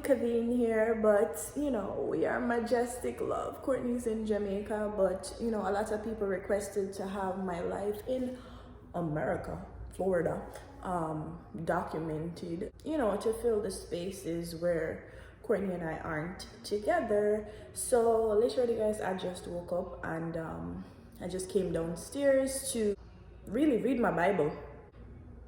Kavine here, but you know, we are Majestic Love. Courtney's in Jamaica, but you know, a lot of people requested to have my life in America, Florida, documented, you know, to fill the spaces where Courtney and I aren't together. So literally guys, I just woke up and I just came downstairs to really read my Bible.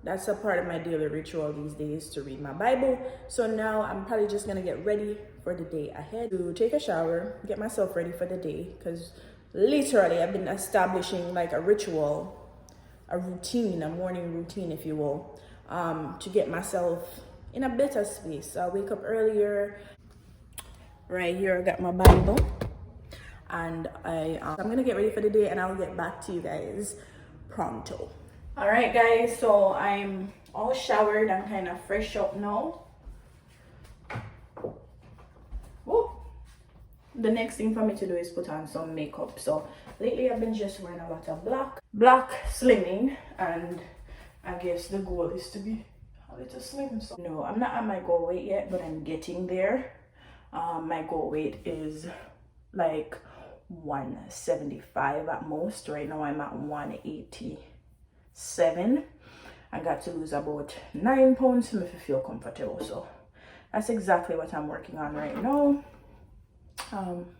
That's a part of my daily ritual these days, to read my Bible. So now I'm probably just gonna get ready for the day ahead, to take a shower, get myself ready for the day, because literally I've been establishing like a ritual, a routine, a morning routine if you will, to get myself in a better space. So I wake up earlier. Right here I got my Bible, and I'm gonna get ready for the day, and I'll get back to you guys pronto. All right guys, so I'm all showered and kind of fresh up now. Woo. The next thing for me to do is put on some makeup. So lately I've been just wearing a lot of black slimming, and I guess the goal is to be a little slim. So no, I'm not at my goal weight yet, but I'm getting there. My goal weight is like 175 at most. Right now I'm at 187. I got to lose about 9 pounds to make me feel comfortable, so that's exactly what I'm working on right now.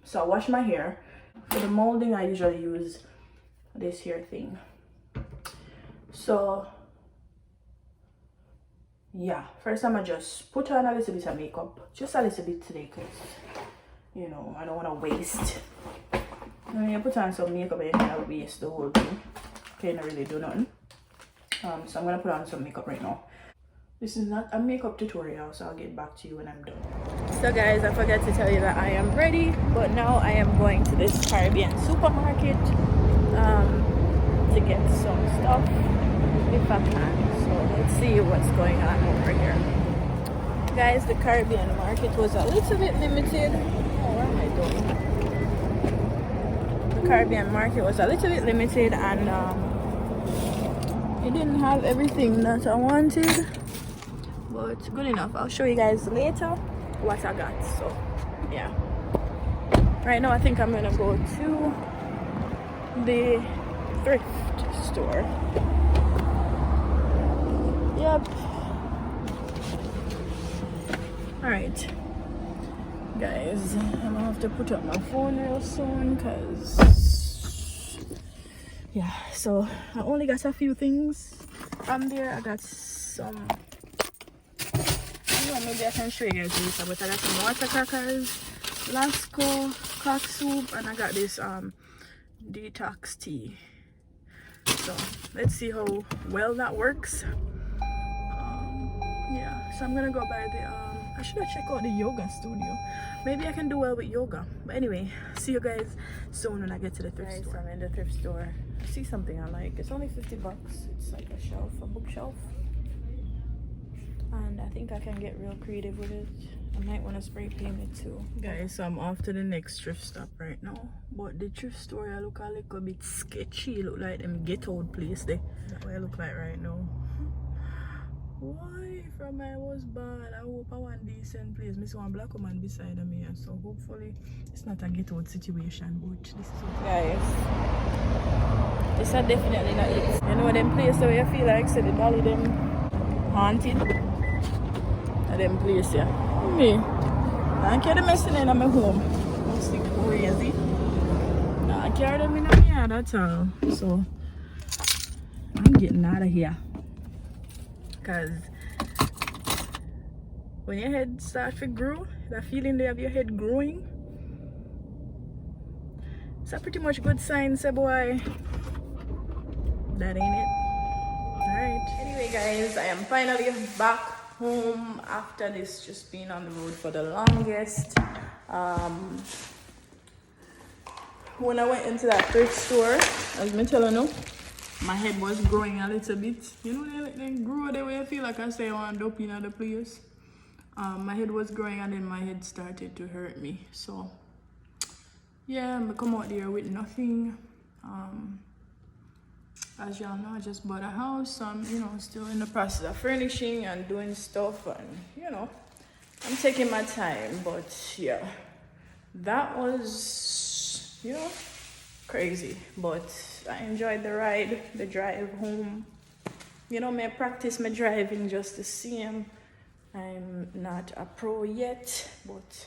So I wash my hair. For the molding I usually use this hair thing. So yeah, first I'm gonna just put on a little bit of makeup, just a little bit today, because you know I don't want to waste. When you put on some makeup you kind of waste the whole thing. Can't really do nothing. So I'm gonna put on some makeup right now. This is not a makeup tutorial, so I'll get back to you when I'm done. So guys, I forgot to tell you that I am ready, but now I am going to this Caribbean supermarket to get some stuff if I can. So let's see what's going on over here. Guys, the Caribbean market was a little bit limited. Oh, what am I doing? The Caribbean market was a little bit limited, and it didn't have everything that I wanted, but good enough. I'll show you guys later what I got. So yeah, right now I think I'm gonna go to the thrift store. Yep. All right guys, I'm gonna have to put up my phone real soon, because yeah, so I only got a few things from there. I got some, I don't know, maybe I can show you guys later, but I got some water crackers, Lasco, cock soup, and I got this detox tea. So let's see how well that works. Yeah, so I'm gonna go by the I should have checked out the yoga studio. Maybe I can do well with yoga. But anyway, see you guys soon when I get to the thrift store. I'm in the thrift store. I see something I like. It's only 50 bucks. It's like a shelf, a bookshelf. And I think I can get real creative with it. I might want to spray paint it too. Guys, so I'm off to the next thrift stop right now. But the thrift store I look a little bit sketchy. It look like them ghetto place there. That's what I look like right now. Why from I was bad? I hope I want decent place. I saw one black woman beside me, so hopefully it's not a get out situation, but this is okay. Guys, this is definitely not it. You know them place where you feel like say the dolly them haunted? Them place yeah. Me. I can't messing in my home. It's crazy. I carry them in my yard at all. So I'm getting out of here. Because when your head starts to grow, that feeling there of your head growing, it's a pretty much good sign, say boy. That ain't it. Alright. Anyway guys, I am finally back home after this just being on the road for the longest. When I went into that thrift store, as me telling you, my head was growing a little bit. You know, they grow the way I feel like I say I want up in other place. My head was growing, and then my head started to hurt me. So yeah, I come out there with nothing. As y'all know, I just bought a house. So I'm, you know, still in the process of furnishing and doing stuff, and you know, I'm taking my time, but yeah, that was, you know, crazy. But I enjoyed the ride, the drive home. You know, may practice my driving just the same. I'm not a pro yet, but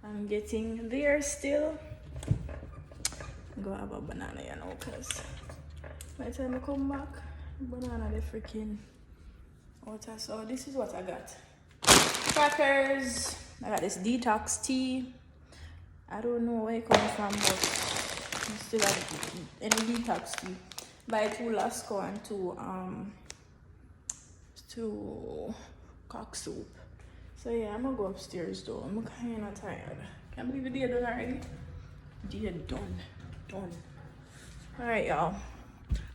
I'm getting there still. Go have a banana, you know, because by the time I come back, banana the freaking water. So this is what I got. Crackers. I got this detox tea. I don't know where it comes from, but I still have any detox tea. Buy 2 Lasco and 2 cock soup. So yeah, I'm gonna go upstairs though. I'm kinda tired. Can't believe the day done already. Day done. Alright, y'all.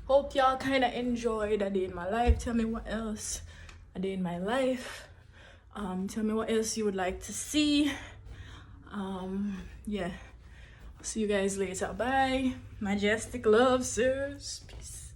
Hope y'all kinda enjoyed a day in my life. Tell me what else a day in my life. Tell me what else you would like to see. Yeah. See you guys later. Bye. Majestic love, sirs. Peace.